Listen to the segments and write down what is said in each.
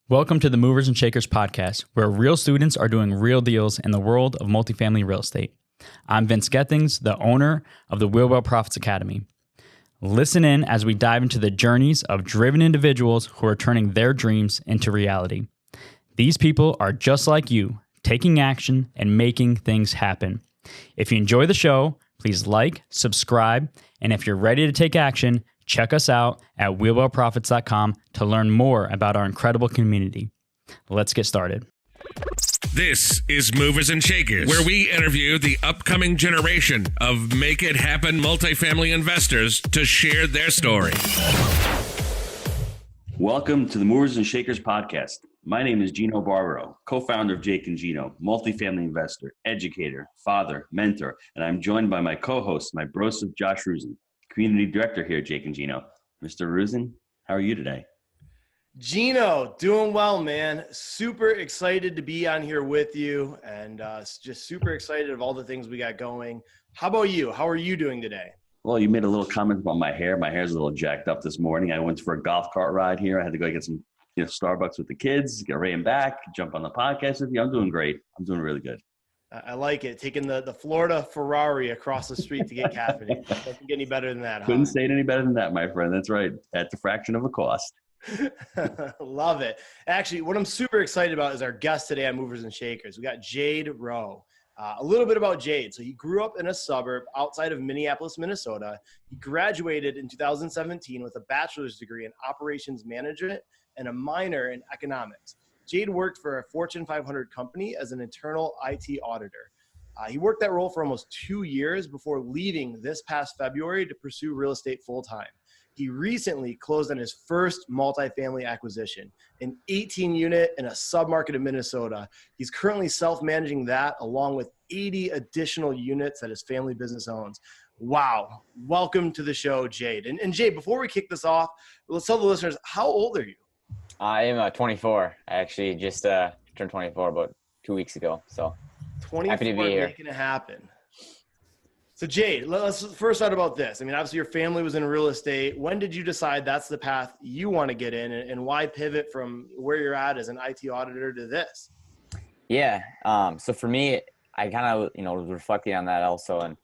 Welcome to the Movers and Shakers podcast, where real students are doing real deals in the world of multifamily real estate. I'm Vince Gethings, the owner of the Wheelwell Profits Academy. Listen in as we dive into the journeys of driven individuals who are turning their dreams into reality. These people are just like you, taking action and making things happen. If you enjoy the show, please like, subscribe, and if you're ready to take action, check us out at wheelwellprofits.com to learn more about our incredible community. Let's get started. This is Movers and Shakers, where we interview the upcoming generation of make it happen multifamily investors to share their story. Welcome to the Movers and Shakers podcast. My name is Gino Barbaro, co-founder of Jake and Gino, multifamily investor, educator, father, mentor, and I'm joined by my co-host, my brosif Josh Rusin, community director here at Jake and Gino. Mr. Rusin, how are you today? Gino, doing well, man. Super excited to be on here with you and just super excited of all the things we got going. How about you? How are you doing today? Well, you made a little comment about my hair. My hair's a little jacked up this morning. I went for a golf cart ride here. I had to go get some Starbucks with the kids, get ready and back, jump on the podcast with you. I'm doing great. I'm doing really good. I like it. Taking the Florida Ferrari across the street to get caffeine. Doesn't get any better than that. Couldn't say it any better than that, my friend. That's right. At the fraction of a cost. Love it. Actually, what I'm super excited about is our guest today on Movers and Shakers. We got Jade Rowe. A little bit about Jade. So he grew up in a suburb outside of Minneapolis, Minnesota. He graduated in 2017 with a bachelor's degree in operations management and a minor in economics. Jade worked for a Fortune 500 company as an internal IT auditor. He worked that role for almost 2 years before leaving this past February to pursue real estate full-time. He recently closed on his first multifamily acquisition, an 18-unit in a submarket of Minnesota. He's currently self-managing that along with 80 additional units that his family business owns. Wow. Welcome to the show, Jade. And Jade, before we kick this off, let's tell the listeners, how old are you? I am 24. I actually just turned 24 about 2 weeks ago. So 24, happy to be here. Making it happen. So Jade, let's first start about this. I mean, obviously your family was in real estate. When did you decide that's the path you want to get in, and why pivot from where you're at as an IT auditor to this? Yeah. So for me, I kind of, was reflecting on that also. And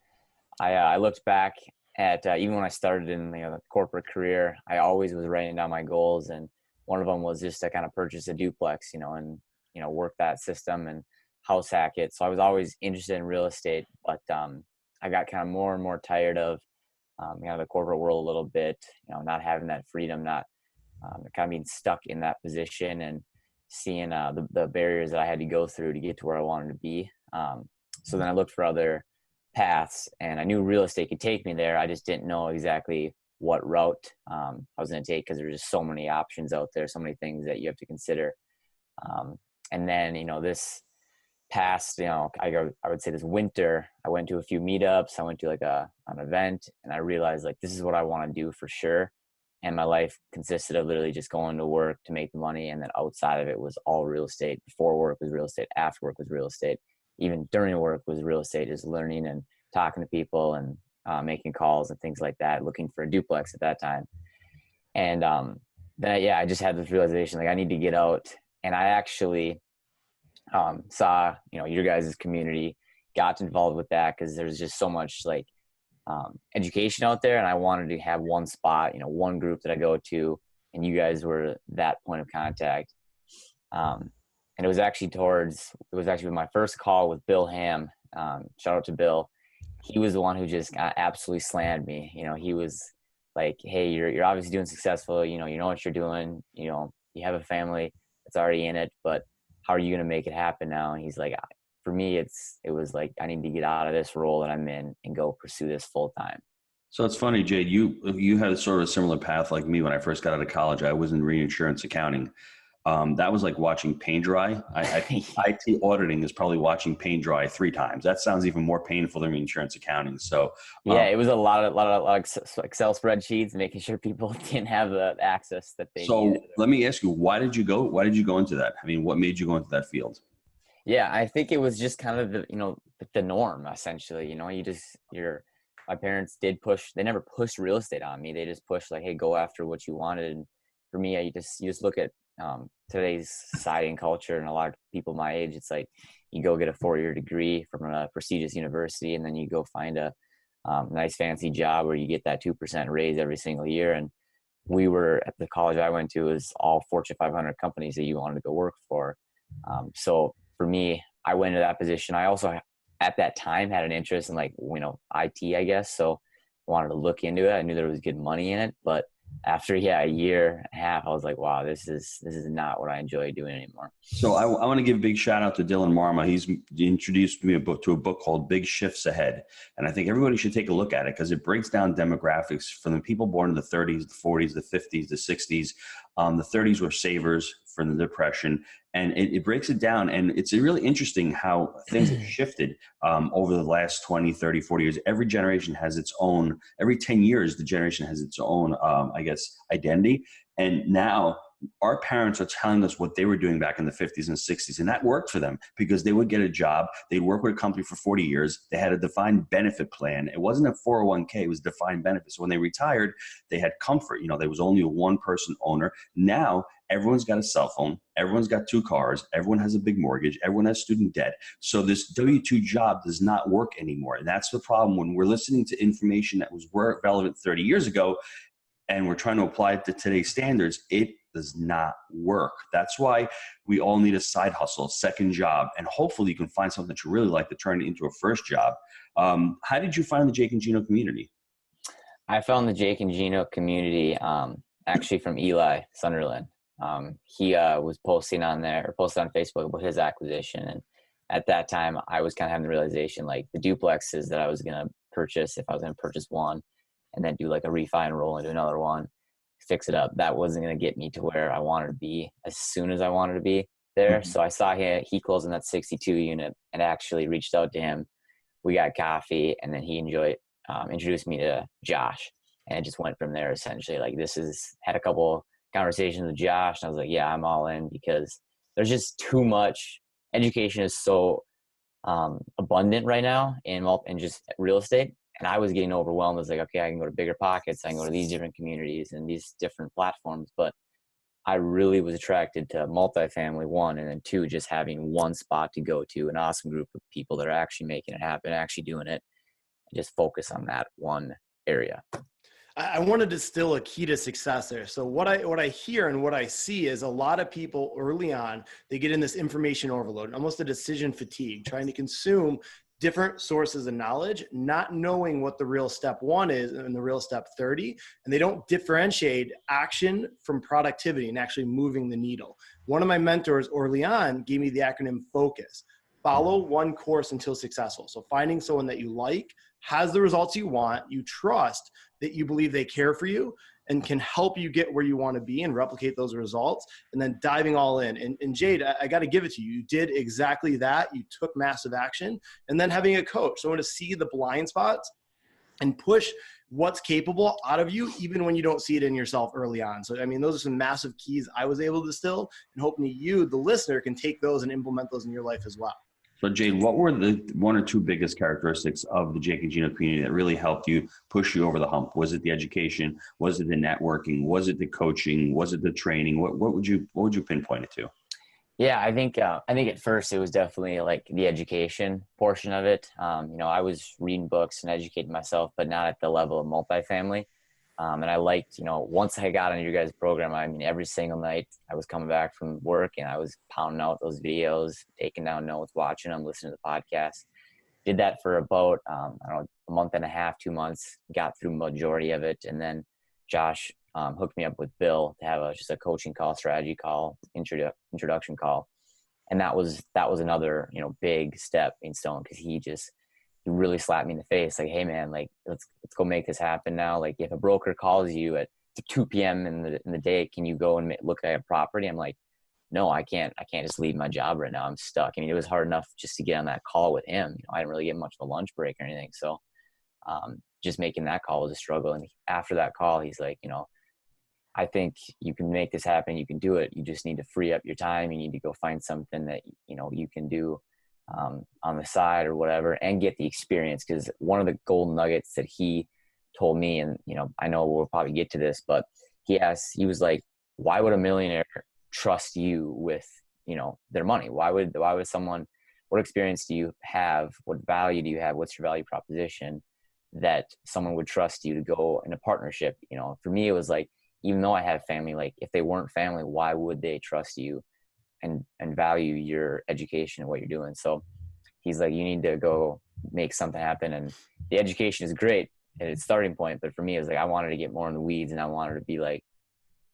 I looked back at, even when I started in the corporate career, I always was writing down my goals. And one of them was just to kind of purchase a duplex, and work that system and house hack it. So I was always interested in real estate, but I got kind of more and more tired of the corporate world a little bit, not having that freedom, not kind of being stuck in that position and seeing the barriers that I had to go through to get to where I wanted to be. So then I looked for other paths, and I knew real estate could take me there. I just didn't know exactly what route I was going to take, because there's just so many options out there, so many things that you have to consider. And then, this past, I would say this winter, I went to a few meetups. I went to an event, and I realized this is what I want to do for sure. And my life consisted of literally just going to work to make the money. And then outside of it was all real estate. Before work was real estate. After work was real estate. Even during work was real estate, just learning and talking to people and making calls and things like that, looking for a duplex at that time. And then, I just had this realization, I need to get out. And I actually saw, your guys' community, got involved with that because there's just so much education out there. And I wanted to have one spot, one group that I go to, and you guys were that point of contact. And it was actually with my first call with Bill Ham. Shout out to Bill. He was the one who just absolutely slammed me. He was like, hey, you're obviously doing successful. You know what you're doing. You have a family that's already in it, but how are you going to make it happen now? And he's like, for me, it was like, I need to get out of this role that I'm in and go pursue this full time. So it's funny, Jade, you had sort of a similar path like me when I first got out of college. I was in reinsurance accounting. That was like watching paint dry. IT auditing is probably watching paint dry 3 times. That sounds even more painful than insurance accounting. So it was a lot of Excel spreadsheets, making sure people didn't have the access that they needed. Let me ask you, why did you go into that? I mean, what made you go into that field? Yeah, I think it was just kind of the norm essentially. My parents did push. They never pushed real estate on me. They just pushed hey, go after what you wanted. And for me, you just look at today's society and culture, and a lot of people my age, it's like you go get a 4-year degree from a prestigious university, and then you go find a nice fancy job where you get that 2% raise every single year. And we were at the college I went to, was all Fortune 500 companies that you wanted to go work for. So for me, I went into that position. I also at that time had an interest in IT, I guess. So I wanted to look into it. I knew there was good money in it, but after a year and a half, I was like, wow, this is not what I enjoy doing anymore. So I want to give a big shout out to Dylan Marma. He's introduced me to a book called Big Shifts Ahead. And I think everybody should take a look at it because it breaks down demographics from the people born in the 30s, the 40s, the 50s, the 60s. The 30s were savers from the Depression. And it breaks it down. And it's really interesting how things have shifted over the last 20, 30, 40 years. Every generation has its own, every 10 years, the generation has its own, identity. And now our parents are telling us what they were doing back in the 50s and 60s. And that worked for them because they would get a job. They'd work with a company for 40 years. They had a defined benefit plan. It wasn't a 401k. It was defined benefits. So when they retired, they had comfort. There was only a one-person owner. Now, everyone's got a cell phone. Everyone's got 2 cars. Everyone has a big mortgage. Everyone has student debt. So this W-2 job does not work anymore. And that's the problem when we're listening to information that was relevant 30 years ago and we're trying to apply it to today's standards. It does not work. That's why we all need a side hustle, second job, and hopefully you can find something that you really like to turn it into a first job. How did you find the Jake and Gino community? I found the Jake and Gino community actually from Eli Sunderland. He was posting on Facebook about his acquisition. And at that time, I was kind of having the realization, like the duplexes that I was going to purchase, if I was going to purchase one and then do like a refi and roll into another one, fix it up, that wasn't going to get me to where I wanted to be as soon as I wanted to be there. Mm-hmm. So I saw he closed in that 62 unit and actually reached out to him. We got coffee, and then he introduced me to Josh, and it just went from there essentially. Like had a couple conversations with Josh, and I was like, yeah, I'm all in, because there's just too much. Education is so abundant right now in just real estate. And I was getting overwhelmed. I was like, okay, I can go to Bigger Pockets. I can go to these different communities and these different platforms. But I really was attracted to multifamily, 1, and then 2, just having one spot to go to, an awesome group of people that are actually making it happen, actually doing it, and just focus on that one area. I want to distill a key to success there. So what I hear and what I see is a lot of people early on, they get in this information overload, almost a decision fatigue, trying to consume different sources of knowledge, not knowing what the real step 1 is and the real step 30. And they don't differentiate action from productivity and actually moving the needle. One of my mentors early on gave me the acronym FOCUS. Follow one course until successful. So finding someone that you like, has the results you want, you trust, that you believe they care for you and can help you get where you want to be and replicate those results, and then diving all in. And Jade, I got to give it to you. You did exactly that. You took massive action, and then having a coach, someone to see the blind spots and push what's capable out of you, even when you don't see it in yourself early on. So, I mean, those are some massive keys I was able to distill, and hoping you, the listener, can take those and implement those in your life as well. So Jade, what were the 1 or 2 biggest characteristics of the Jake and Gino community that really helped you push you over the hump? Was it the education? Was it the networking? Was it the coaching? Was it the training? What would you pinpoint it to? Yeah, I think at first it was definitely like the education portion of it. I was reading books and educating myself, but not at the level of multifamily. And I liked, once I got on your guys' program, I mean, every single night I was coming back from work and I was pounding out those videos, taking down notes, watching them, listening to the podcast. Did that for about, a month and a half, 2 months, got through majority of it. And then Josh hooked me up with Bill to have just a coaching call, strategy call, introduction call. And that was another, big step in stone, because he really slapped me in the face. Like, hey man, like let's go make this happen now. Like, if a broker calls you at 2 p.m. in the day, can you go and look at a property? I'm like, no, I can't just leave my job right now. I'm stuck. I mean, it was hard enough just to get on that call with him. I didn't really get much of a lunch break or anything. So just making that call was a struggle. And after that call, he's like, I think you can make this happen. You can do it. You just need to free up your time. You need to go find something that, you can do on the side or whatever, and get the experience. Because one of the gold nuggets that he told me, and I know we'll probably get to this, but he was like, why would a millionaire trust you with, you know, their money? Why would someone, what experience do you have? What value do you have? What's your value proposition that someone would trust you to go in a partnership? You know, for me, it was like, even though I have family, like if they weren't family, why would they trust you and value your education and what you're doing? So he's like, you need to go make something happen. And the education is great at its starting point. But for me, it was like, I wanted to get more in the weeds, and I wanted to be like,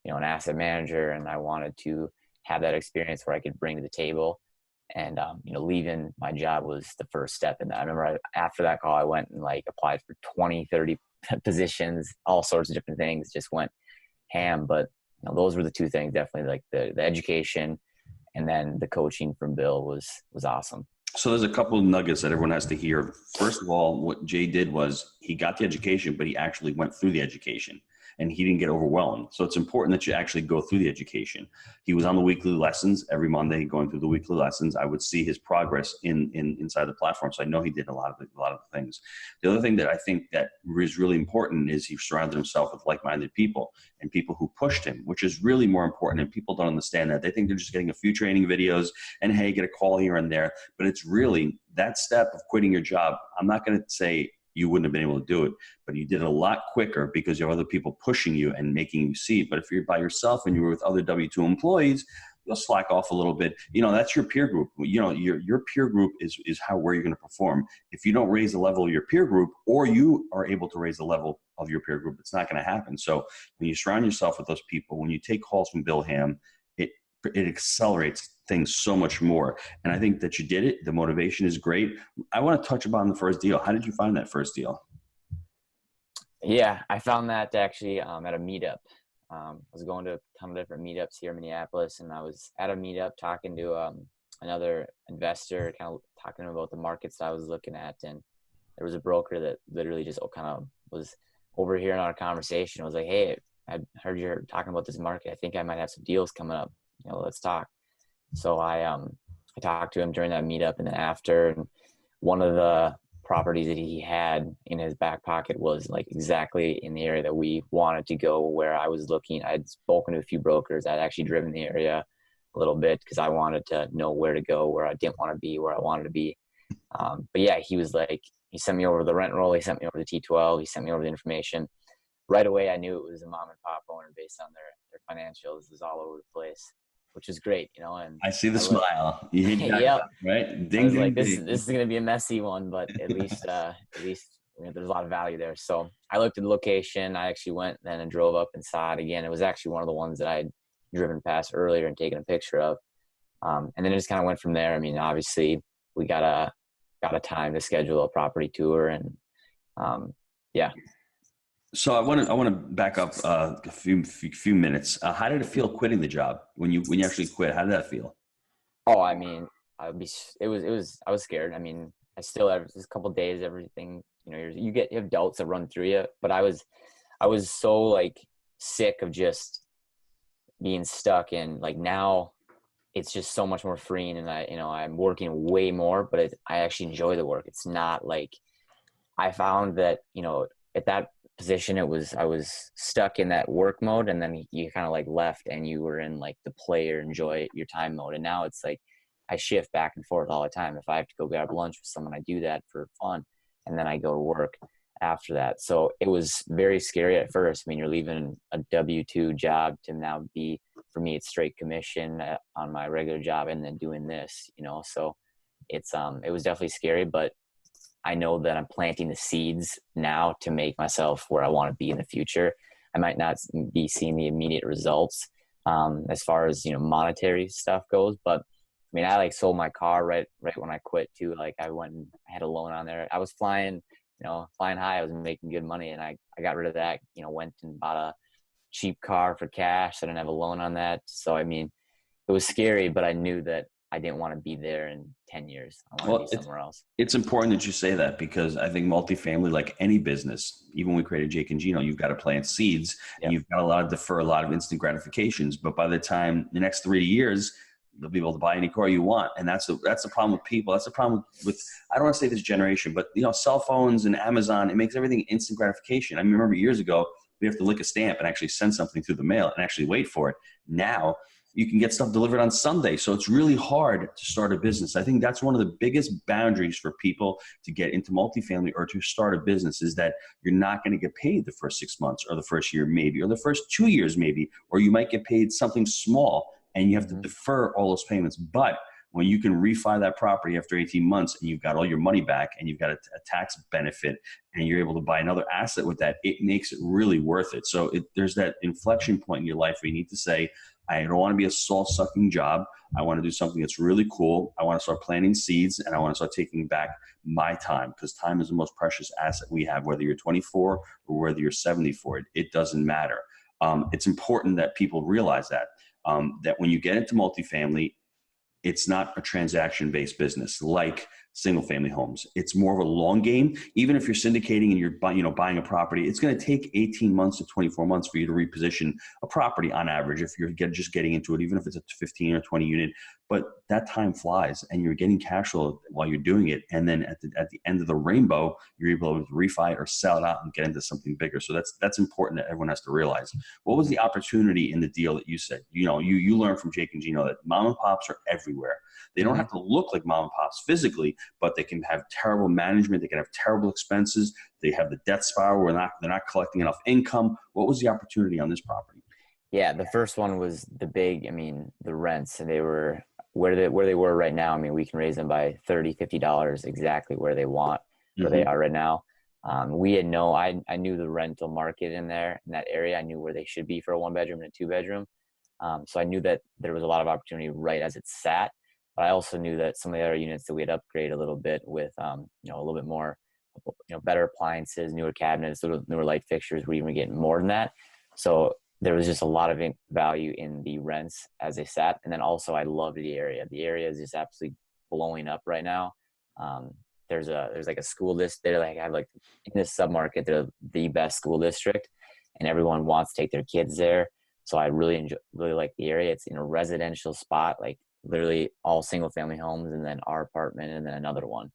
you know, an asset manager. And I wanted to have that experience where I could bring to the table. And, you know, leaving my job was the first step in that. I remember after that call, I went and like applied for 20, 30 positions, all sorts of different things, just went ham. But, you know, those were the two things, definitely, like the education, and then the coaching from Bill was awesome. So there's a couple of nuggets that everyone has to hear. First of all, what Jay did was he got the education, but he actually went through the education, and he didn't get overwhelmed. So it's important that you actually go through the education. He was on the weekly lessons every Monday, going through the weekly lessons. I would see his progress inside the platform. So I know he did a lot of the things. The other thing that I think that is really important is he surrounded himself with like-minded people and people who pushed him, which is really more important. And people don't understand that. They think they're just getting a few training videos and, hey, get a call here and there. But it's really that step of quitting your job. I'm not going to say you wouldn't have been able to do it, but you did it a lot quicker because you have other people pushing you and making you see it. But if you're by yourself and you were with other W-2 employees, you'll slack off a little bit. You know, that's your peer group. You know, your peer group is where you're going to perform. If you don't raise the level of your peer group, or you are able to raise the level of your peer group, it's not going to happen. So when you surround yourself with those people, when you take calls from Bill Ham, it accelerates things so much more. And I think that you did it. The motivation is great. I want to touch upon the first deal. How did you find that first deal? Yeah, I found that actually at a meetup. I was going to a ton of different meetups here in Minneapolis, and I was at a meetup talking to another investor, kind of talking about the markets that I was looking at. And there was a broker that literally just kind of was overhearing our conversation. I was like, hey, I heard you're talking about this market. I think I might have some deals coming up. You know, let's talk. So I talked to him during that meetup, and then after, and one of the properties that he had in his back pocket was like exactly in the area that we wanted to go, where I was looking. I'd spoken to a few brokers. I'd actually driven the area a little bit because I wanted to know where to go, where I didn't want to be, where I wanted to be. But yeah, he was like, he sent me over the rent roll. He sent me over the T12. He sent me over the information. Right away, I knew it was a mom and pop owner based on their financials. It was all over the place, which is great, you know. And I see the smile. You hit yep. Right? Ding, I was like, this is going to be a messy one, but at least you know, there's a lot of value there. So I looked at the location. I actually went then and drove up inside again. It was actually one of the ones that I had driven past earlier and taken a picture of. And then it just kind of went from there. I mean, obviously we got a time to schedule a property tour, and yeah. So I want to back up a few minutes. How did it feel quitting the job when you actually quit? How did that feel? Oh, I mean, I was scared. I mean, I still have just a couple of days, everything, you know, you have doubts that run through you, but I was so like sick of just being stuck, and like now it's just so much more freeing, and I'm working way more, but I actually enjoy the work. It's not like, I found that, you know, at that position, I was stuck in that work mode, and then you kind of like left and you were in like the play or enjoy your time mode. And now it's like I shift back and forth all the time. If I have to go grab lunch with someone, I do that for fun, and then I go to work after that. So it was very scary at first. I mean, you're leaving a W-2 job to now be, for me, it's straight commission on my regular job, and then doing this, you know. So it was definitely scary, but I know that I'm planting the seeds now to make myself where I want to be in the future. I might not be seeing the immediate results as far as, you know, monetary stuff goes, but I mean, I like sold my car right when I quit too. Like I went and I had a loan on there. I was flying high. I was making good money, and I got rid of that, you know, went and bought a cheap car for cash. I didn't have a loan on that. So, I mean, it was scary, but I knew that I didn't want to be there in 10 years. I want to be somewhere else. It's important that you say that, because I think multifamily, like any business, even when we created Jake and Gino, you've got to plant seeds, and you've got to defer a lot of instant gratifications. But by the time the next 3 years, you'll be able to buy any car you want. And that's the problem with people. That's the problem with, I don't want to say this generation, but, you know, cell phones and Amazon, it makes everything instant gratification. I remember years ago, we have to lick a stamp and actually send something through the mail and actually wait for it. Now you can get stuff delivered on Sunday. So it's really hard to start a business. I think that's one of the biggest boundaries for people to get into multifamily or to start a business, is that you're not going to get paid the first 6 months or the first year maybe, or the first 2 years maybe, or you might get paid something small and you have to defer all those payments. But when you can refi that property after 18 months and you've got all your money back and you've got a tax benefit and you're able to buy another asset with that, it makes it really worth it. So there's that inflection point in your life where you need to say, I don't want to be a soul-sucking job. I want to do something that's really cool. I want to start planting seeds, and I want to start taking back my time, because time is the most precious asset we have, whether you're 24 or whether you're 74. It doesn't matter. It's important that people realize that when you get into multifamily, it's not a transaction-based business like single-family homes. It's more of a long game. Even if you're syndicating and you're buying a property, it's going to take 18 months to 24 months for you to reposition a property on average if you're just getting into it, even if it's a 15 or 20 unit. But that time flies, and you're getting cash flow while you're doing it. And then at the end of the rainbow, you're able to refi it or sell it out and get into something bigger. So that's important that everyone has to realize. What was the opportunity in the deal that you said? You learned from Jake and Gino that mom and pops are everywhere. They don't have to look like mom and pops physically, but they can have terrible management. They can have terrible expenses. They have the death spiral where they're not collecting enough income. What was the opportunity on this property? Yeah, the first one was the rents, and they were where they were right now. I mean, we can raise them by $30, $50 exactly where they are right now. I knew the rental market in that area. I knew where they should be for a 1-bedroom and a 2-bedroom. So I knew that there was a lot of opportunity right as it sat. But I also knew that some of the other units that we had upgraded a little bit with, a little bit more, better appliances, newer cabinets, newer light fixtures, we were getting more than that. So there was just a lot of value in the rents as they sat. And then also I loved the area. The area is just absolutely blowing up right now. There's like a school district. In this submarket, they're the best school district, and everyone wants to take their kids there. So I really like the area. It's in a residential spot, like literally all single family homes, and then our apartment, and then another one.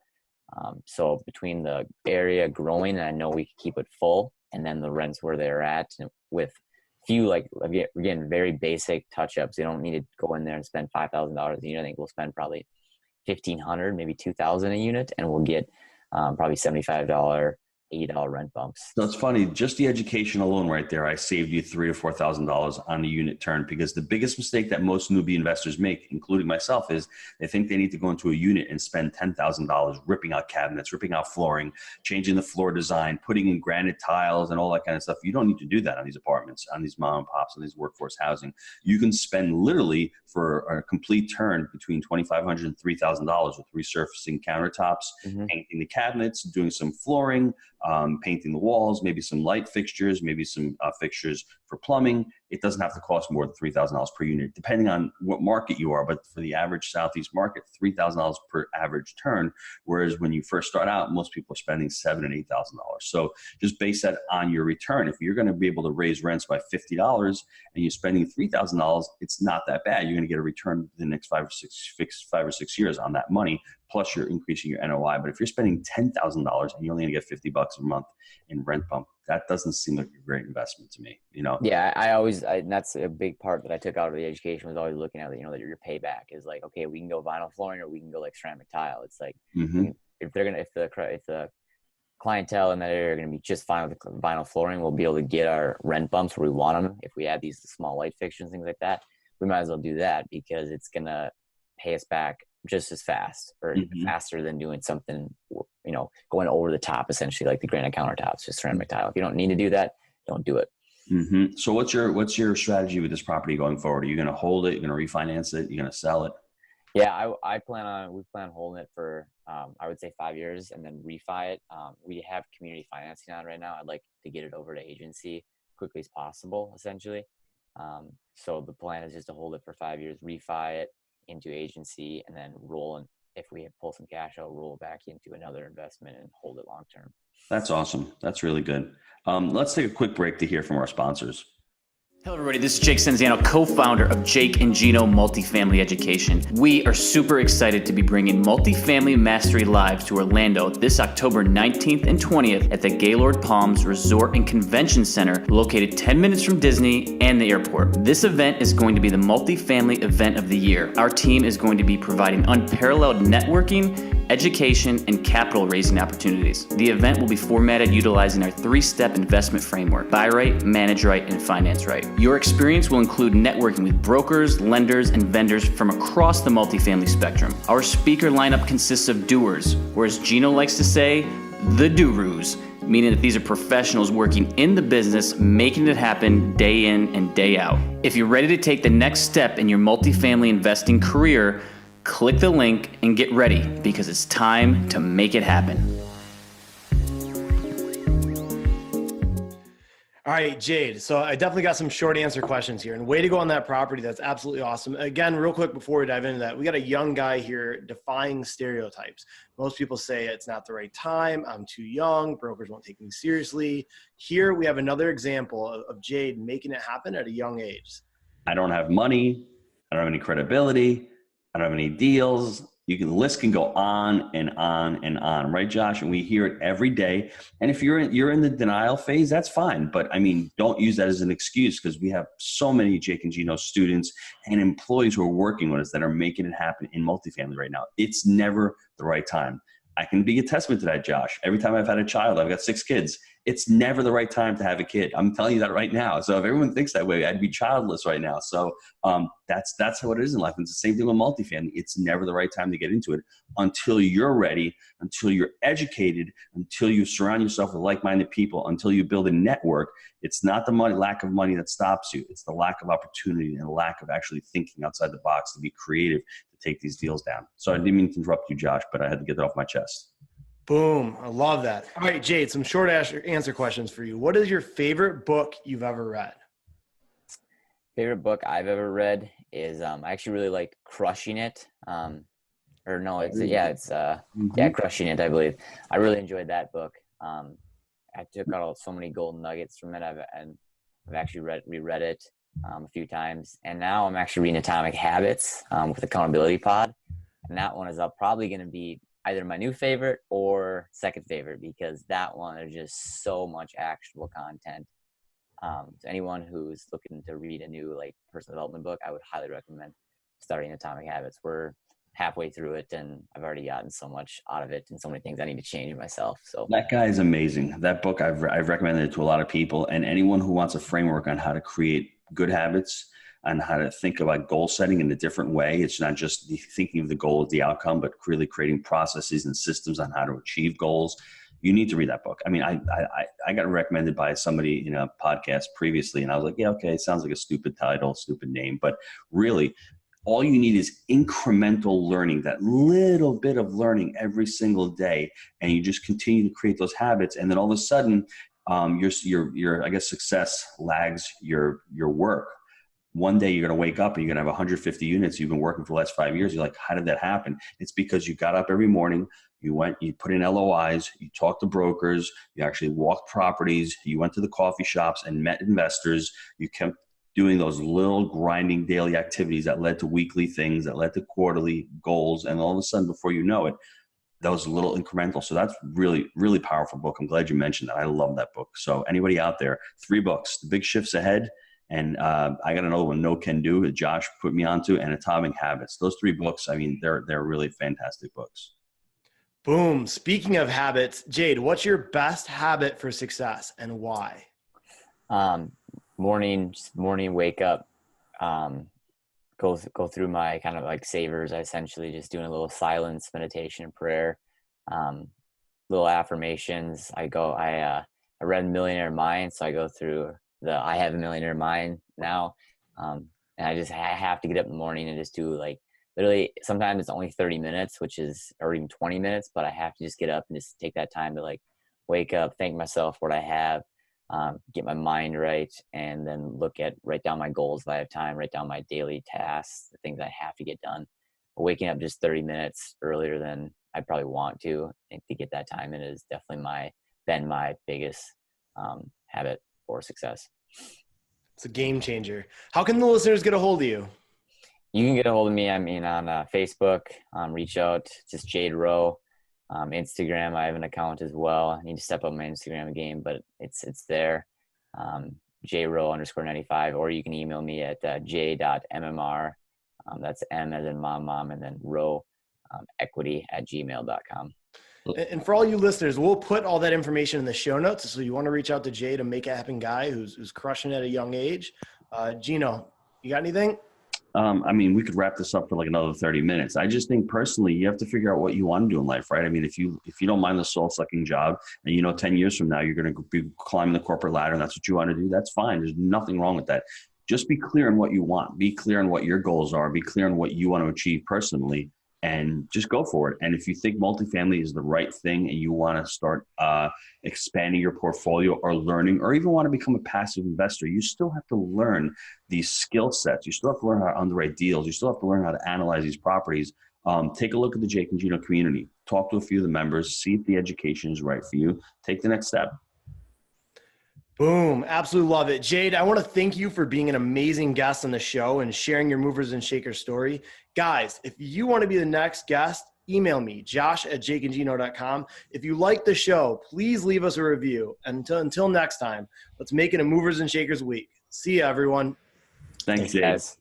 So between the area growing, and I know we could keep it full, and then the rents where they're at, with few, again, very basic touch-ups. You don't need to go in there and spend $5,000 a unit. I think we'll spend probably $1,500, maybe $2,000 a unit, and we'll get probably $75, $80 rent bumps. So it's funny, just the education alone right there, I saved you $3,000 to $4,000 on the unit turn, because the biggest mistake that most newbie investors make, including myself, is they think they need to go into a unit and spend $10,000 ripping out cabinets, ripping out flooring, changing the floor design, putting in granite tiles and all that kind of stuff. You don't need to do that on these apartments, on these mom and pops, on these workforce housing. You can spend literally for a complete turn between $2,500 and $3,000 with resurfacing countertops, painting the cabinets, doing some flooring, painting the walls, maybe some light fixtures, maybe some fixtures for plumbing. It doesn't have to cost more than $3,000 per unit, depending on what market you are. But for the average Southeast market, $3,000 per average turn. Whereas when you first start out, most people are spending $7,000 and $8,000. So just base that on your return. If you're going to be able to raise rents by $50 and you're spending $3,000, it's not that bad. You're going to get a return the next 5 or 6 years on that money. Plus you're increasing your NOI. But if you're spending $10,000 and you're only going to get $50 a month in rent bump, that doesn't seem like a great investment to me, Yeah, and that's a big part that I took out of the education, was always looking at, that your payback is like, okay, we can go vinyl flooring or we can go like ceramic tile. It's like, if the clientele in that area are going to be just fine with the vinyl flooring, we'll be able to get our rent bumps where we want them. If we add these small light fixtures, things like that, we might as well do that, because it's going to pay us back just as fast, or faster than doing something, going over the top, essentially, like the granite countertops, just ceramic tile. If you don't need to do that, don't do it. So what's your strategy with this property going forward? Are you going to hold it? You're going to refinance it? You're going to sell it? Yeah, we plan on holding it for, I would say 5 years, and then refi it. We have community financing on right now. I'd like to get it over to agency quickly as possible, essentially. So the plan is just to hold it for 5 years, refi it into agency, and then roll. And if we pull some cash, I'll roll back into another investment and hold it long term. That's awesome. That's really good. Let's take a quick break to hear from our sponsors. Hello everybody, this is Jake Senziano, co-founder of Jake and Gino Multifamily Education. We are super excited to be bringing Multifamily Mastery Live to Orlando this October 19th and 20th at the Gaylord Palms Resort and Convention Center, located 10 minutes from Disney and the airport. This event is going to be the multifamily event of the year. Our team is going to be providing unparalleled networking, education, and capital raising opportunities. The event will be formatted utilizing our 3-step investment framework: buy right, manage right, and finance right. Your experience will include networking with brokers, lenders, and vendors from across the multifamily spectrum. Our speaker lineup consists of doers, or as Gino likes to say, the doers, meaning that these are professionals working in the business, making it happen day in and day out. If you're ready to take the next step in your multifamily investing career, click the link and get ready, because it's time to make it happen. All right, Jade. So I definitely got some short answer questions here, and way to go on that property. That's absolutely awesome. Again, real quick before we dive into that, we got a young guy here defying stereotypes. Most people say it's not the right time, I'm too young, brokers won't take me seriously. Here we have another example of Jade making it happen at a young age. I don't have money. I don't have any credibility. I don't have any deals. The list can go on and on and on, right, Josh? And we hear it every day. And if you're in the denial phase, that's fine. But I mean, don't use that as an excuse, because we have so many Jake and Gino students and employees who are working with us that are making it happen in multifamily right now. It's never the right time. I can be a testament to that, Josh. Every time I've had a child, I've got 6 kids. It's never the right time to have a kid. I'm telling you that right now. So if everyone thinks that way, I'd be childless right now. So that's how it is in life. It's the same thing with multifamily. It's never the right time to get into it until you're ready, until you're educated, until you surround yourself with like-minded people, until you build a network. It's not the lack of money that stops you. It's the lack of opportunity and the lack of actually thinking outside the box to be creative to take these deals down. So I didn't mean to interrupt you, Josh, but I had to get that off my chest. Boom. I love that. All right, Jade, some short answer questions for you. What is your favorite book you've ever read? Favorite book I've ever read is I actually really like Crushing It. Crushing It, I believe. I really enjoyed that book. I took out so many golden nuggets from it. I've actually reread it a few times, and now I'm actually reading Atomic Habits with Accountability Pod, and that one is probably going to be either my new favorite or second favorite, because that one is just so much actionable content. To anyone who's looking to read a new personal development book, I would highly recommend starting Atomic Habits. We're halfway through it, and I've already gotten so much out of it and so many things I need to change in myself. So that guy is amazing. That book, I've recommended it to a lot of people, and anyone who wants a framework on how to create good habits and how to think about goal setting in a different way. It's not just thinking of the goal as the outcome, but really creating processes and systems on how to achieve goals. You need to read that book. I mean, I got recommended by somebody in a podcast previously, and I was like, yeah, okay, it sounds like a stupid title, stupid name, but really, all you need is incremental learning, that little bit of learning every single day, and you just continue to create those habits, and then all of a sudden, your I guess success lags your work. One day you're going to wake up and you're going to have 150 units you've been working for the last 5 years. You're like, how did that happen? It's because you got up every morning, you put in LOIs, you talked to brokers, you actually walked properties, you went to the coffee shops and met investors, you kept doing those little grinding daily activities that led to weekly things, that led to quarterly goals. And all of a sudden, before you know it, that was a little incremental. So that's really, really powerful book. I'm glad you mentioned that. I love that book. So anybody out there, 3 books, The Big Shifts Ahead, and I got another one, No Can Do, that Josh put me onto, and Atomic Habits. Those 3 books, I mean, they're really fantastic books. Boom. Speaking of habits, Jade, what's your best habit for success and why? Morning wake up, go through my kind of savers. I essentially just doing a little silence, meditation, and prayer, little affirmations. I read Millionaire Mind, so I go through I have a millionaire mind now. And I have to get up in the morning and just do literally, sometimes it's only 30 minutes, or even 20 minutes, but I have to just get up and just take that time to wake up, thank myself for what I have, get my mind right, and then write down my goals if I have time, write down my daily tasks, the things I have to get done. But waking up just 30 minutes earlier than I probably want to get that time in is definitely been my biggest habit for success. It's a game changer. How can the listeners get a hold of you? You can get a hold of me. I mean, on Facebook, reach out, just Jade Rowe. Instagram, I have an account as well. I need to step up my Instagram game, but it's there. JRowe_95, or you can email me at j.mmr. That's M as in mom, and then row equity@gmail.com. And for all you listeners, we'll put all that information in the show notes. So you want to reach out to Jade, a make it happen guy who's crushing at a young age. Gino, you got anything? I mean, we could wrap this up for like another 30 minutes. I just think personally, you have to figure out what you want to do in life, right? I mean, if you don't mind the soul sucking job and 10 years from now, you're going to be climbing the corporate ladder and that's what you want to do, that's fine. There's nothing wrong with that. Just be clear on what you want. Be clear on what your goals are. Be clear on what you want to achieve personally, and just go for it. And if you think multifamily is the right thing and you want to start expanding your portfolio or learning, or even want to become a passive investor, you still have to learn these skill sets. You still have to learn how to underwrite deals. You still have to learn how to analyze these properties. Take a look at the Jake and Gino community. Talk to a few of the members. See if the education is right for you. Take the next step. Boom. Absolutely love it. Jade, I want to thank you for being an amazing guest on the show and sharing your movers and shakers story. Guys, if you want to be the next guest, email me, josh@jakeandgino.com. If you like the show, please leave us a review. Until next time, let's make it a movers and shakers week. See you, everyone. Thanks, Jade. Guys.